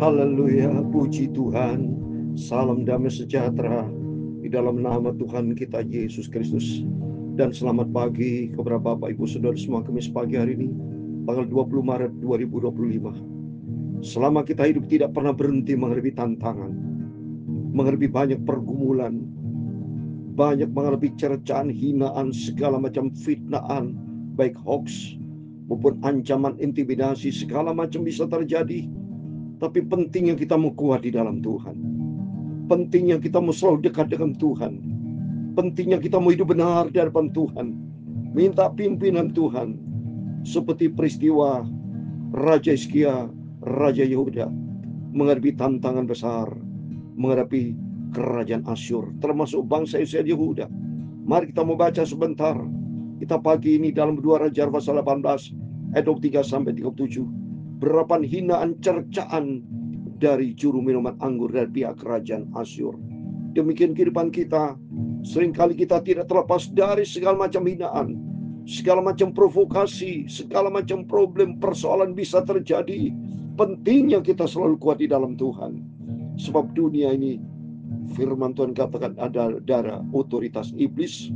Haleluya, puji Tuhan. Salam damai sejahtera di dalam nama Tuhan kita Yesus Kristus. Dan selamat pagi kepada Bapak Ibu Saudara semua. Kamis pagi hari ini tanggal 20 Maret 2025. Selama kita hidup tidak pernah berhenti menghadapi tantangan, menghadapi banyak pergumulan, banyak menghadapi cercaan, hinaan, segala macam fitnaan, baik hoax maupun ancaman, intimidasi, segala macam bisa terjadi. Tapi pentingnya kita mau kuat di dalam Tuhan. Pentingnya kita mau selalu dekat dengan Tuhan. Pentingnya kita mau hidup benar di hadapan Tuhan. Minta pimpinan Tuhan. Seperti peristiwa Raja Hizkia, Raja Yehuda menghadapi tantangan besar, menghadapi kerajaan Asyur, termasuk bangsa Israel Yehuda. Mari kita mau baca sebentar. Kita pagi ini dalam 2 Raja pasal 18 ayat 23 sampai 37. Berapa hinaan cercaan dari juru minuman anggur dari pihak kerajaan Asyur. Demikian kehidupan kita. Seringkali kita tidak terlepas dari segala macam hinaan, segala macam provokasi, segala macam problem, persoalan bisa terjadi. Pentingnya kita selalu kuat di dalam Tuhan. Sebab dunia ini, firman Tuhan katakan, ada darah otoritas iblis.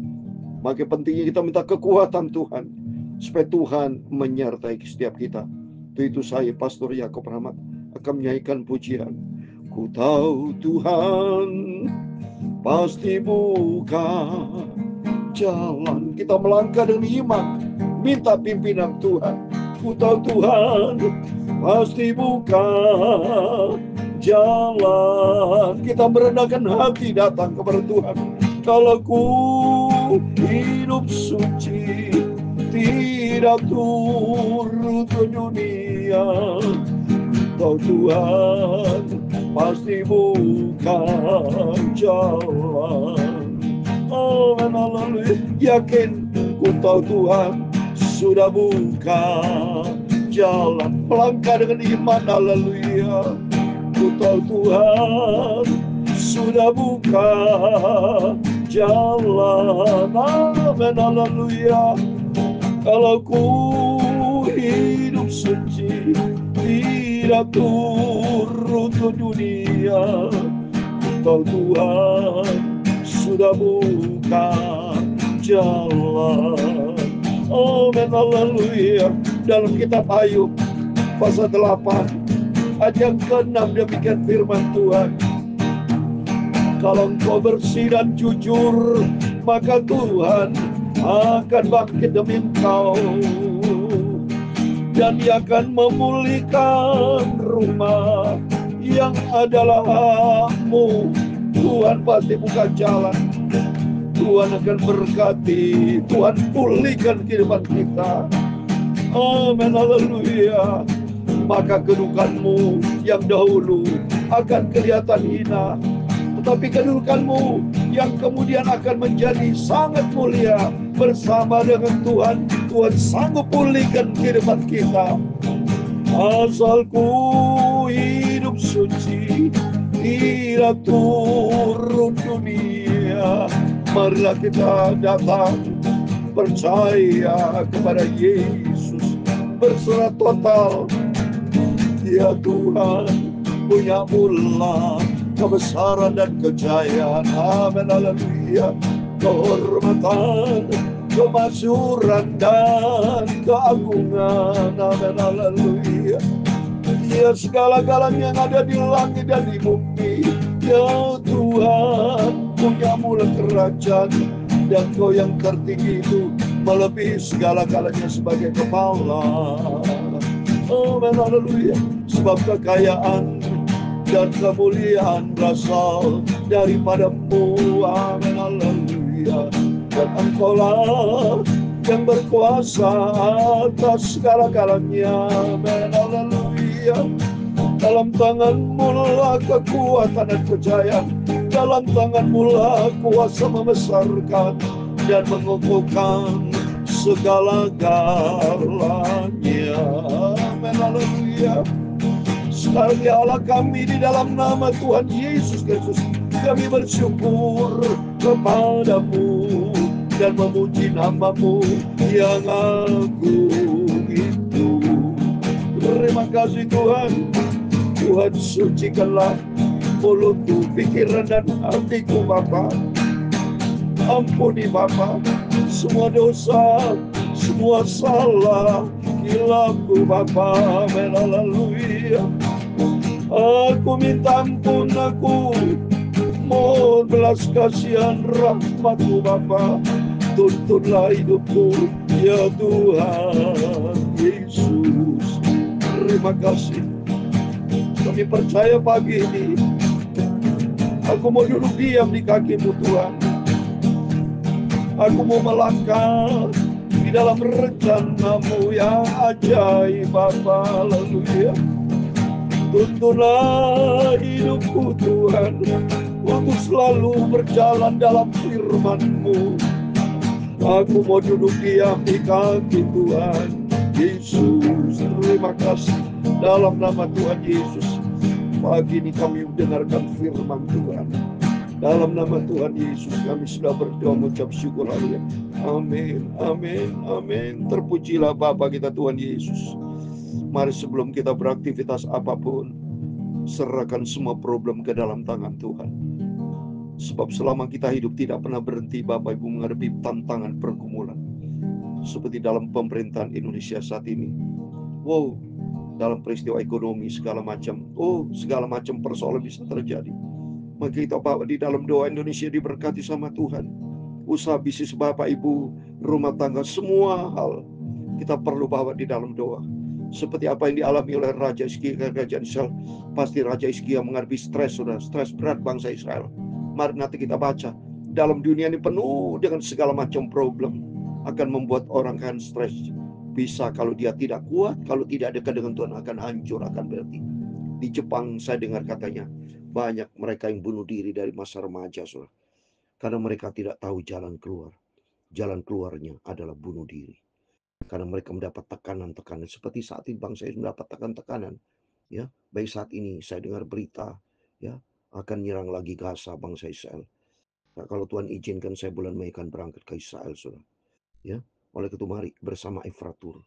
Maka pentingnya kita minta kekuatan Tuhan, supaya Tuhan menyertai setiap kita. Itu saya, Pastor Yakob Rahmat, akan menyanyikan pujian. Ku tahu Tuhan pasti buka jalan. Kita melangkah dengan iman, minta pimpinan Tuhan. Ku tahu Tuhan pasti buka jalan. Kita merendahkan hati datang kepada Tuhan. Kalau ku hidup suci, tidak turut ke dunia, kau Tuhan pasti buka jalan. Oh, haleluya. Yakin ku tahu Tuhan sudah buka jalan. Melangkah dengan iman, haleluya. Ku tahu Tuhan sudah buka jalan. Amin, haleluya. Kalau ku hidup suci, tidak turut ke dunia, kau Tuhan sudah buka jalan. Amin, haleluya. Dalam kitab Ayub pasal 8 ayat yang ke-6 demikian firman Tuhan. Kalau engkau bersih dan jujur, maka Tuhan akan bangkit demi engkau, dan Dia akan memulihkan rumah yang adalah hakmu. Tuhan pasti buka jalan. Tuhan akan berkati. Tuhan pulihkan kehidupan kita. Amin, haleluya. Maka kedudukanmu yang dahulu akan kelihatan hina, tetapi kedudukanmu yang kemudian akan menjadi sangat mulia bersama dengan Tuhan. Tuhan sanggup pulihkan kehidupan kita. Asalku hidup suci, tidak turun dunia. Marilah kita datang percaya kepada Yesus, berserah total. Ya Tuhan, punya mula kebesaran dan kejayaan. Amin, haleluya. Kehormatan, kemasyuran dan keagungan. Amin, haleluya. Ya segala-galanya yang ada di langit dan di bumi. Ya Tuhan, punya mula kerajaan, dan Kau yang tertinggi itu melebihi segala-galanya sebagai kepala. Amin, haleluya. Sebab kekayaan dan kemuliaan berasal daripada-Mu. Amin, haleluya. Dan Engkaulah yang berkuasa atas segala-galanya. Amin, haleluya. Dalam tangan-Mu lah kekuatan dan kejayaan. Dalam tangan-Mu lah kuasa membesarkan dan mengukuhkan segala-galanya. Amin, haleluya. Sekarang ya Allah kami di dalam nama Tuhan Yesus Kristus, kami bersyukur kepadamu dan memuji nama-Mu yang agung itu. Terima kasih Tuhan. Tuhan sucikanlah mulutku, pikiran dan hatiku Bapa. Ampuni Bapa semua dosa, semua salah hilangku Bapa. Haleluya. Aku minta ampun, aku mohon belas kasihan rahmat-Mu Bapa. Tuntunlah hidupku ya Tuhan Yesus. Terima kasih. Kami percaya pagi ini aku mau duduk diam di kaki-Mu Tuhan. Aku mau melangkah di dalam rencana-Mu yang ajaib Bapa. Haleluya. Tuntunlah hidupku Tuhan untuk selalu berjalan dalam firman-Mu. Aku mau duduk diam di kaki Tuhan Yesus. Terima kasih dalam nama Tuhan Yesus. Pagi ini kami mendengarkan firman Tuhan. Dalam nama Tuhan Yesus kami sudah berdoa mengucap syukur. Haleluya. Amin, amin, amin. Terpujilah Bapa kita Tuhan Yesus. Mari sebelum kita beraktivitas apapun, serahkan semua problem ke dalam tangan Tuhan. Sebab selama kita hidup tidak pernah berhenti Bapak Ibu menghadapi tantangan pergumulan. Seperti dalam pemerintahan Indonesia saat ini. Wow, dalam peristiwa ekonomi segala macam. Segala macam persoalan bisa terjadi. Maka kita bawa di dalam doa Indonesia diberkati sama Tuhan. Usaha bisnis Bapak Ibu, rumah tangga, semua hal kita perlu bawa di dalam doa. Seperti apa yang dialami oleh Raja Hizkia kerajaan Israel. Pasti Raja Hizkia menghadapi stres, saudara. Stres berat bangsa Israel. Mari nanti kita baca. Dalam dunia ini penuh dengan segala macam problem. Akan membuat orang kan stres. Bisa kalau dia tidak kuat, kalau tidak dekat dengan Tuhan akan hancur, akan berarti. Di Jepang saya dengar katanya, banyak mereka yang bunuh diri dari masa remaja, saudara. Karena mereka tidak tahu jalan keluar. Jalan keluarnya adalah bunuh diri. Karena mereka mendapat tekanan-tekanan. Seperti saat ini bangsa Israel mendapat tekanan-tekanan. Ya, baik saat ini saya dengar berita, ya, akan nyerang lagi Gaza bangsa Israel. Nah, kalau Tuhan izinkan saya bulan Mei akan berangkat ke Israel, saudara. Ya, oleh itu mari bersama Efratur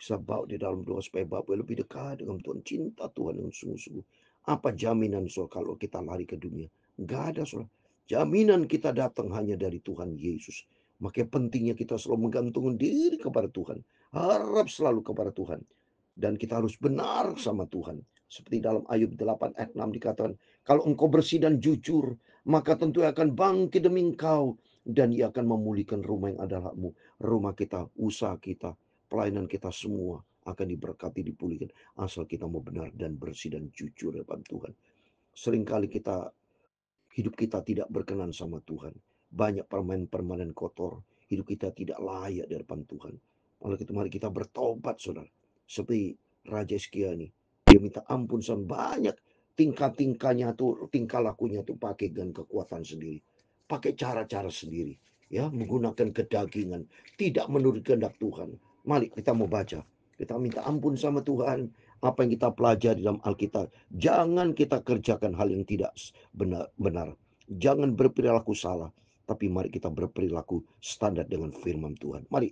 bisa bawa di dalam doa supaya Bapak lebih dekat dengan Tuhan, cinta Tuhan dengan sungguh-sungguh. Apa jaminan saudara kalau kita lari ke dunia? Enggak ada saudara. Jaminan kita datang hanya dari Tuhan Yesus. Makanya pentingnya kita selalu menggantungkan diri kepada Tuhan. Harap selalu kepada Tuhan. Dan kita harus benar sama Tuhan. Seperti dalam Ayub 8 ayat 6 dikatakan, kalau engkau bersih dan jujur, maka tentu akan bangkit demi engkau. Dan ia akan memulihkan rumah yang ada hakmu. Rumah kita, usaha kita, pelayanan kita semua akan diberkati, dipulihkan. Asal kita mau benar dan bersih dan jujur depan Tuhan. Seringkali hidup kita tidak berkenan sama Tuhan. Banyak permainan-permainan kotor. Hidup kita tidak layak di depan Tuhan. Oleh itu mari kita bertobat, saudara. Seperti Raja Hizkia ini. Dia minta ampun sama banyak tingkah-tingkahnya tuh, tingkah lakunya tuh pakai dengan kekuatan sendiri. Pakai cara-cara sendiri. Ya, menggunakan kedagingan. Tidak menurut kehendak Tuhan. Mari kita mau baca. Kita minta ampun sama Tuhan. Apa yang kita pelajari dalam Alkitab. Jangan kita kerjakan hal yang tidak benar. Jangan berperilaku salah. Tapi mari kita berperilaku standar dengan firman Tuhan. Mari.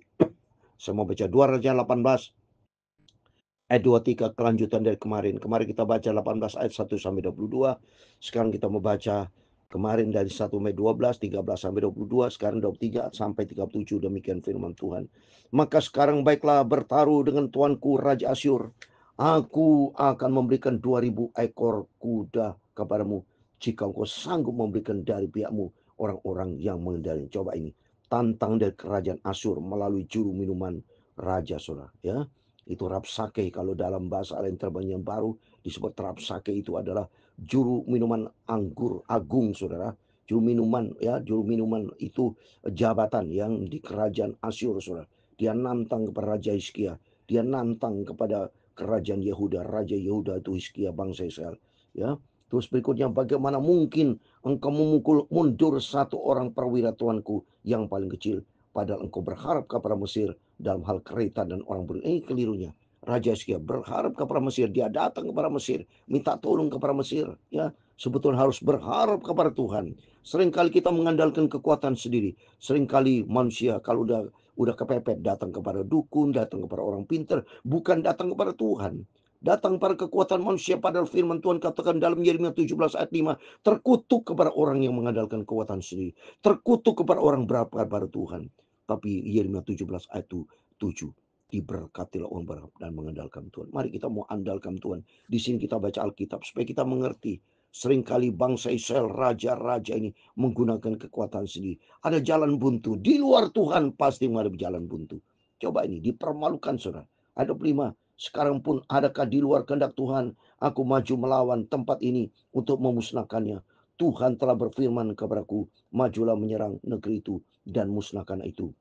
Saya mau baca 2 Raja 18. Ayat 23 kelanjutan dari kemarin. Kemarin kita baca 18 ayat 1 sampai 22. Sekarang kita mau baca kemarin dari 1 sampai 12, 13 sampai 22, sekarang 23 sampai 37. Demikian firman Tuhan. Maka sekarang baiklah bertaruh dengan tuanku Raja Asyur. Aku akan memberikan 2000 ekor kuda kepadamu jika engkau sanggup memberikan dari pihakmu orang-orang yang mengendalikan. Coba ini, tantang dari kerajaan Asyur melalui juru minuman raja, saudara, ya. Itu Rapsake, kalau dalam bahasa lain terbang yang baru disebut Rapsake, itu adalah juru minuman anggur agung, saudara. Juru minuman, ya, juru minuman itu jabatan yang di kerajaan Asyur, saudara. Dia nantang kepada Raja Hizkia, dia nantang kepada kerajaan Yehuda, Raja Yehuda itu Hizkia bangsa Israel, ya. Terus berikutnya, bagaimana mungkin engkau memukul mundur satu orang perwira tuanku yang paling kecil, padahal engkau berharap kepada Mesir dalam hal kereta dan orang beriman. Kelirunya. Raja Hizkia berharap kepada Mesir. Dia datang kepada Mesir. Minta tolong kepada Mesir. Ya, sebetulnya harus berharap kepada Tuhan. Seringkali kita mengandalkan kekuatan sendiri. Seringkali manusia kalau udah kepepet datang kepada dukun, datang kepada orang pintar, bukan datang kepada Tuhan. Datang pada kekuatan manusia, padahal firman Tuhan katakan dalam Yeremia 17 ayat 5, terkutuk kepada orang yang mengandalkan kekuatan sendiri, terkutuk kepada orang berharap pada Tuhan. Tapi Yeremia 17 ayat 7, diberkatilah orang berharap dan mengandalkan Tuhan. Mari kita mau andalkan Tuhan. Di sini kita baca Alkitab supaya kita mengerti. Seringkali bangsa Israel, raja-raja ini menggunakan kekuatan sendiri. Ada jalan buntu. Di luar Tuhan pasti ada jalan buntu. Coba ini, dipermalukan saudara. Ayat 25, sekarang pun adakah di luar kehendak Tuhan aku maju melawan tempat ini untuk memusnahkannya. Tuhan telah berfirman kepadaku, majulah menyerang negeri itu dan musnahkan itu.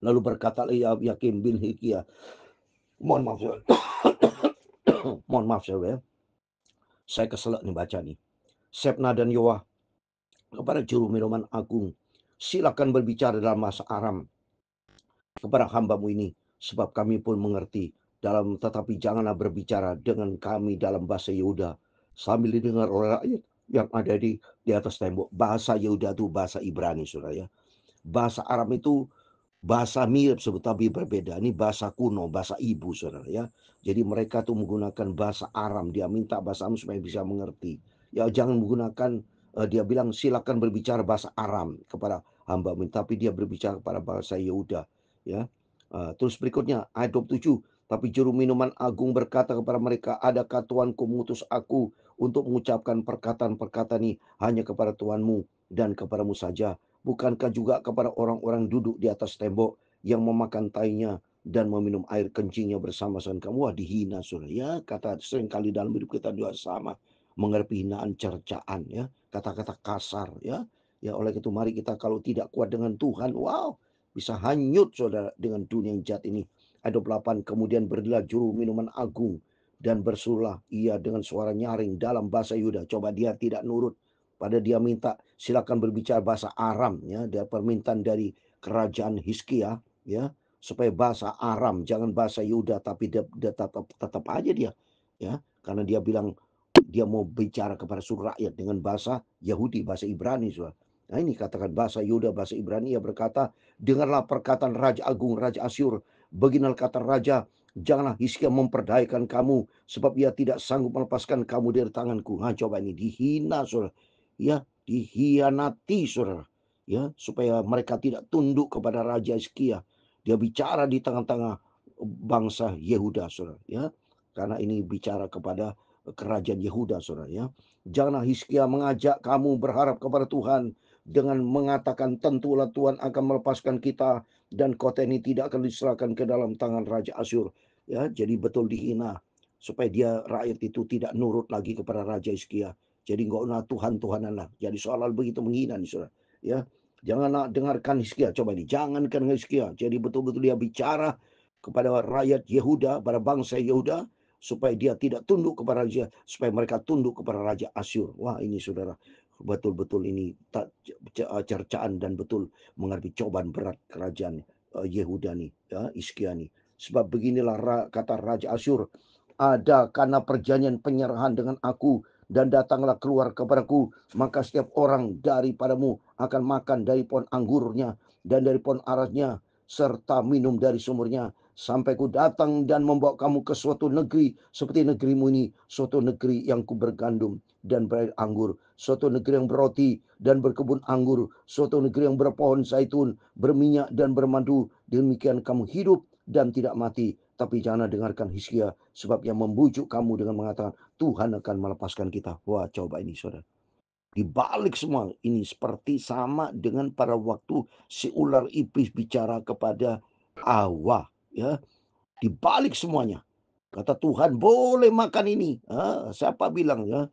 Lalu berkatalah Yakim bin Hilkiah, mohon maaf mohon maaf saya keselak nih baca nih. Sebna dan Yoah kepada juru minuman agung, silakan berbicara dalam bahasa Aram kepada hambamu ini, sebab kami pun mengerti. Tetapi janganlah berbicara dengan kami dalam bahasa Yehuda sambil didengar oleh rakyat yang ada di atas tembok. Bahasa Yehuda itu bahasa Ibrani, saudara ya. Bahasa Aram itu bahasa mirip sebut tapi berbeda. Ini bahasa kuno, bahasa ibu, saudara ya. Jadi mereka tuh menggunakan bahasa Aram. Dia minta bahasa Aram supaya bisa mengerti. Ya jangan menggunakan, dia bilang silakan berbicara bahasa Aram kepada hamba, tapi dia berbicara kepada bahasa Yehuda. Ya. Terus berikutnya ayat 27. Tapi juru minuman agung berkata kepada mereka, adakah Tuanku mengutus aku untuk mengucapkan perkataan-perkataan ini hanya kepada Tuanmu dan kepadamu saja? Bukankah juga kepada orang-orang duduk di atas tembok yang memakan tainya dan meminum air kencingnya bersama-sama kamu? Wah, dihina, saudara. Ya, kata seringkali dalam hidup kita juga sama. Menghadapi hinaan, cercaan, ya, kata-kata kasar, ya. Ya, oleh itu mari kita kalau tidak kuat dengan Tuhan, wow, bisa hanyut, saudara, dengan dunia yang jahat ini. Ayat 28, kemudian berdirilah juru minuman agung dan bersulah ia dengan suara nyaring dalam bahasa Yuda. Coba dia tidak nurut. Pada dia minta silakan berbicara bahasa Aram, ya, dia permintaan dari kerajaan Hizkia, ya, supaya bahasa Aram, jangan bahasa Yuda, tapi dia tetap aja dia, ya, karena dia bilang dia mau bicara kepada seluruh rakyat dengan bahasa Yahudi, bahasa Ibrani, saudara. Nah ini katakan bahasa Yuda, bahasa Ibrani. Ia berkata, dengarlah perkataan Raja Agung, Raja Asyur. Beginilah kata Raja, janganlah Hizkia memperdayakan kamu, sebab ia tidak sanggup melepaskan kamu dari tanganku. Nah coba ini dihina, saudara. Ya, dihianati, saudara. Ya, supaya mereka tidak tunduk kepada Raja Hizkia. Dia bicara di tengah-tengah bangsa Yehuda, saudara. Ya, karena ini bicara kepada kerajaan Yehuda, saudara ya. Janganlah Hizkia mengajak kamu berharap kepada Tuhan dengan mengatakan tentulah Tuhan akan melepaskan kita dan kota ini tidak akan diserahkan ke dalam tangan Raja Asyur. Ya, jadi betul dihina supaya dia rakyat itu tidak nurut lagi kepada Raja Hizkia. Jadi enggak usah Tuhan-Tuhanan lah. Jadi soal begitu menghina nih, saudara. Ya, janganlah dengarkan Hizkia. Coba ini, jangankan Hizkia. Jadi betul-betul dia bicara kepada rakyat Yehuda, pada bangsa Yehuda, supaya dia tidak tunduk kepada raja, supaya mereka tunduk kepada Raja Asyur. Wah ini saudara, betul-betul ini cercaan dan betul menghadapi cobaan berat kerajaan Yehuda nih, ya, Hizkia nih. Sebab beginilah kata Raja Asyur, ada karena perjanjian penyerahan dengan aku dan datanglah keluar kepadaku, maka setiap orang daripadamu akan makan dari pohon anggurnya dan dari pohon arasnya serta minum dari sumurnya, sampai ku datang dan membawa kamu ke suatu negeri seperti negerimu ini, suatu negeri yang ku bergandum dan berair anggur, suatu negeri yang berroti dan berkebun anggur, suatu negeri yang berpohon zaitun, berminyak dan bermadu. Demikian kamu hidup dan tidak mati. Tapi jangan dengarkan Hizkia, sebab yang membujuk kamu dengan mengatakan Tuhan akan melepaskan kita. Wah, coba ini saudara. Di balik semua ini seperti sama dengan pada waktu si ular iblis bicara kepada Hawa, ya. Di balik semuanya kata Tuhan boleh makan ini. Siapa bilang ya?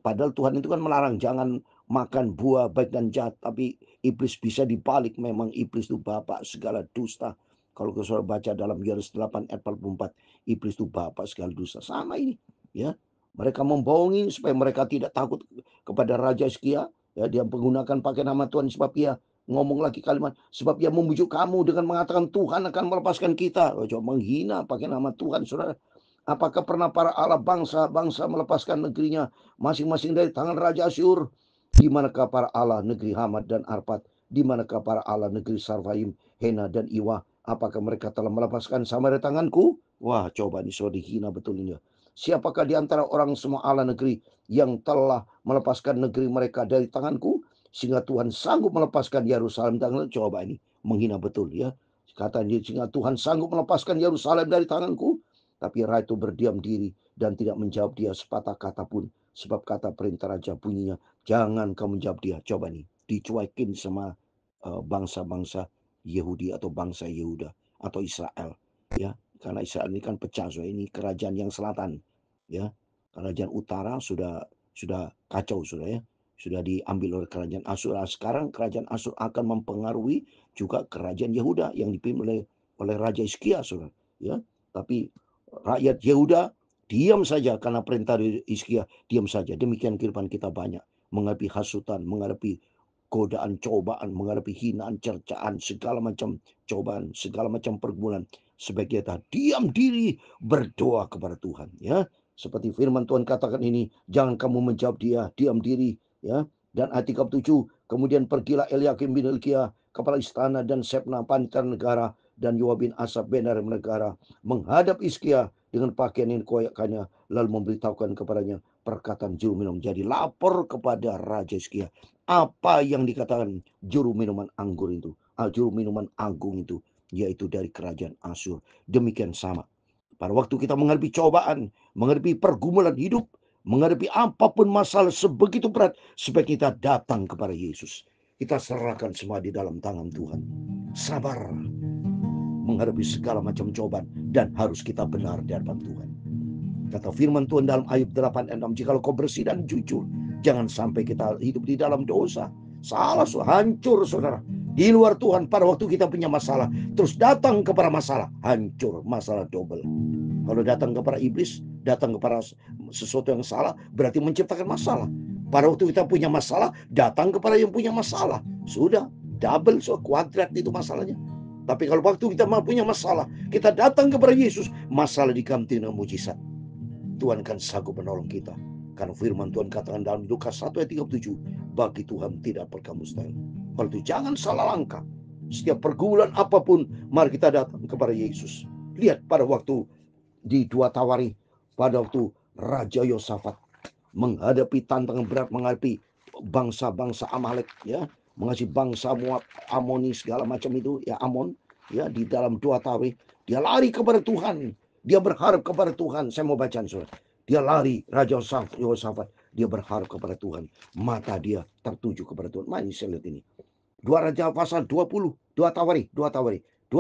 Padahal Tuhan itu kan melarang jangan makan buah baik dan jahat, tapi iblis bisa dibalik. Memang iblis itu bapak segala dusta. Kalau saudara baca dalam Yohanes 8 ayat 44, iblis itu bapak segala dusta. Sama ini, ya. Mereka membohongi supaya mereka tidak takut kepada Raja Hizkia. Ya, dia menggunakan pakai nama Tuhan sebab ia ngomong lagi kalimat, sebab ia membujuk kamu dengan mengatakan Tuhan akan melepaskan kita. Coba menghina pakai nama Tuhan, saudara. Apakah pernah para Allah bangsa-bangsa melepaskan negerinya masing-masing dari tangan Raja Asyur? Di manakah para Allah negeri Hamad dan Arpad? Di manakah para Allah negeri Sarvaim, Hena dan Iwa? Apakah mereka telah melepaskan Samaria dari tanganku? Wah, coba nih, sudah dihina betul ini. Siapakah di antara orang semua ala negeri yang telah melepaskan negeri mereka dari tanganku? Sehingga Tuhan sanggup melepaskan Yerusalem dari tanganku. Coba ini, menghina betul ya. Kata dia, sehingga Tuhan sanggup melepaskan Yerusalem dari tanganku. Tapi raja itu berdiam diri dan tidak menjawab dia sepatah kata pun. Sebab kata perintah raja bunyinya, jangan kamu menjawab dia. Coba nih, dicuekin sama bangsa-bangsa Yahudi atau bangsa Yehuda atau Israel, ya, karena Israel ini kan pecah, so ini kerajaan yang selatan, ya, kerajaan utara sudah kacau, sudah ya, sudah diambil oleh kerajaan Asyur. Sekarang kerajaan Asyur akan mempengaruhi juga kerajaan Yehuda yang dipimpin oleh Raja Hizkia, saudara, ya. Tapi rakyat Yehuda diam saja karena perintah Hizkia, diam saja. Demikian kehidupan kita banyak menghadapi hasutan, menghadapi godaan, cobaan, menghadapi hinaan, cercaan, segala macam cobaan, segala macam pergumulan. Sebaiknya kita diam diri, berdoa kepada Tuhan, ya. Seperti firman Tuhan katakan ini, jangan kamu menjawab dia, diam diri, ya. Dan ayat 37, kemudian pergilah Eliakim bin Hilkiah, kepala istana, dan Sebna paniter negara, dan Yoab bin Asaf benar negara, menghadap Hizkia dengan pakaian yang dikoyakkannya, lalu memberitahukan kepadanya perkataan juru minum. Jadi lapor kepada Raja Hizkia apa yang dikatakan juru minuman anggur itu, juru minuman agung itu, yaitu dari kerajaan Asyur. Demikian sama. Pada waktu kita menghadapi cobaan, menghadapi pergumulan hidup, menghadapi apapun masalah sebegitu berat, sebaiknya kita datang kepada Yesus. Kita serahkan semua di dalam tangan Tuhan. Sabar menghadapi segala macam cobaan, dan harus kita benar di hadapan Tuhan. Kata firman Tuhan dalam Ayub 8:6, jikalau kau bersih dan jujur, jangan sampai kita hidup di dalam dosa. Salah, hancur saudara. Di luar Tuhan, pada waktu kita punya masalah, terus datang kepada masalah, hancur, masalah double. Kalau datang kepada iblis, datang kepada sesuatu yang salah, berarti menciptakan masalah. Pada waktu kita punya masalah, datang kepada yang punya masalah, sudah double, kuadrat itu masalahnya. Tapi kalau waktu kita punya masalah, kita datang kepada Yesus, masalah diganti dengan mujizat. Tuhan kan sanggup menolong kita. Karena firman Tuhan katakan dalam Lukas 1 ayat 37, bagi Tuhan tidak perkara mustahil. Kalau itu jangan salah langkah. Setiap pergumulan apapun, mari kita datang kepada Yesus. Lihat pada waktu di 2 Tawari, pada waktu Raja Yosafat menghadapi tantangan berat, menghadapi bangsa-bangsa Amalek, ya, menghadapi bangsa Moab, Amoni, segala macam itu, ya, Amon, ya, di dalam 2 Tawari, dia lari kepada Tuhan. Dia berharap kepada Tuhan. Saya mau baca, saudara. Dia lari, Raja Yosafat. Dia berharap kepada Tuhan. Mata dia tertuju kepada Tuhan. Mari saya lihat ini. 2 Raja pasal 20. 2 Tawari 20.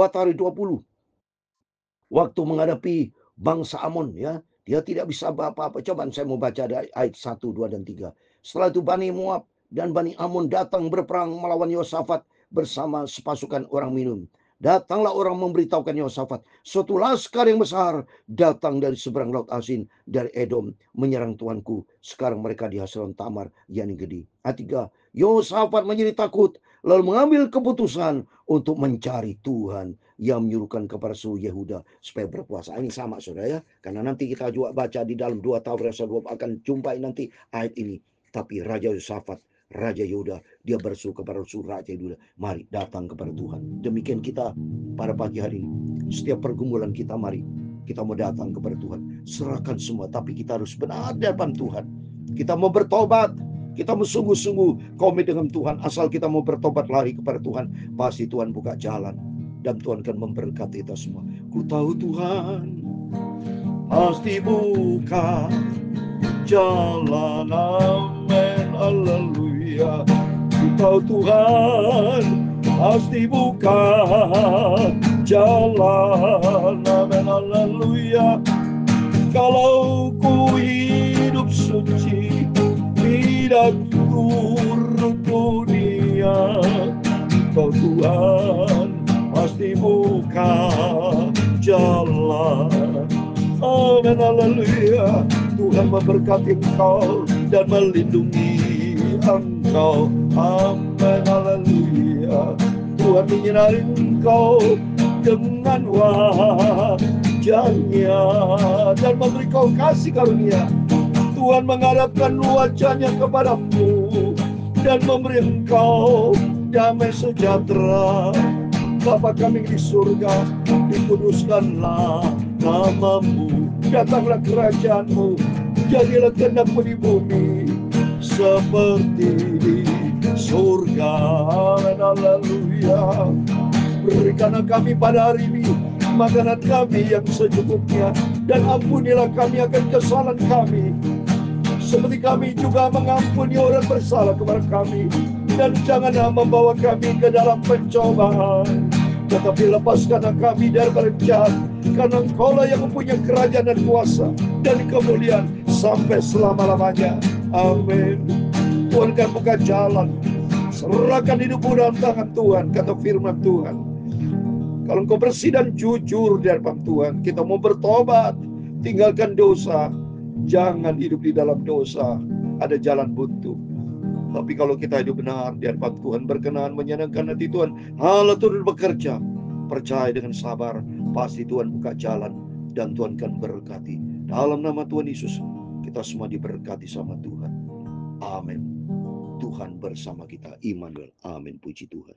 Waktu menghadapi bangsa Amon, ya, dia tidak bisa apa-apa. Coba saya mau baca dari ayat 1, 2, dan 3. Setelah itu Bani Moab dan Bani Amon datang berperang melawan Yosafat bersama sepasukan orang minum. Datanglah orang memberitahukan Yosafat, suatu laskar yang besar datang dari seberang laut asin, dari Edom, menyerang tuanku. Sekarang mereka di Hazelon Tamar, yang gede. Ayat 3, Yosafat menjadi takut, lalu mengambil keputusan untuk mencari Tuhan yang menyuruhkan kepada seluruh Yehuda supaya berpuasa. Ini sama, saudara, ya, karena nanti kita juga baca di dalam 2 Tawari 20 akan jumpai nanti ayat ini. Tapi Raja Yosafat, Raja Yehuda, dia berseru kepada Raja Yehuda, mari datang kepada Tuhan. Demikian kita pada pagi hari ini. Setiap pergumulan kita, mari kita mau datang kepada Tuhan. Serahkan semua, tapi kita harus benar di hadapan Tuhan. Kita mau bertobat, kita mau sungguh-sungguh komit dengan Tuhan. Asal kita mau bertobat, lari kepada Tuhan, pasti Tuhan buka jalan. Dan Tuhan akan memberkati kita semua. Ku tahu Tuhan pasti buka jalan, amin, haleluya. Ku tahu Tuhan pasti buka jalan, amin, haleluya. Kalau ku hidup suci, tidak turut dunia, ku tahu Tuhan pasti buka jalan, amin, haleluya. Tuhan memberkati engkau dan melindungi engkau, amin, haleluya. Tuhan menyinari engkau dengan wajahnya dan memberi kau kasih karunia. Tuhan menghadapkan wajahnya kepadamu dan memberi engkau damai sejahtera. Bapa kami di surga, dikuduskanlah namamu, datanglah kerajaanmu, jadilah kehendak-mu di bumi seperti di surga. Haleluya. Berikanlah kami pada hari ini makanan kami yang secukupnya, dan ampunilah kami akan kesalahan kami, seperti kami juga mengampuni orang bersalah kepada kami. Dan janganlah membawa kami ke dalam pencobaan, tetapi lepaskanlah kami daripada jahat, karena Engkaulah yang mempunyai kerajaan dan kuasa dan kemuliaan sampai selama-lamanya. Amin. Tuhan kan buka jalan, serahkan hidupmu dalam tangan Tuhan, kata firman Tuhan. Kalau engkau bersih dan jujur di hadapan Tuhan, kita mau bertobat, tinggalkan dosa, jangan hidup di dalam dosa, ada jalan buntu. Tapi kalau kita hidup benar di hadapan Tuhan, berkenan, menyenangkan hati Tuhan, Allah turut bekerja, percaya dengan sabar, pasti Tuhan buka jalan dan Tuhan akan berkati. Dalam nama Tuhan Yesus, kita semua diberkati sama Tuhan. Amin. Tuhan bersama kita, Immanuel. Amin. Puji Tuhan.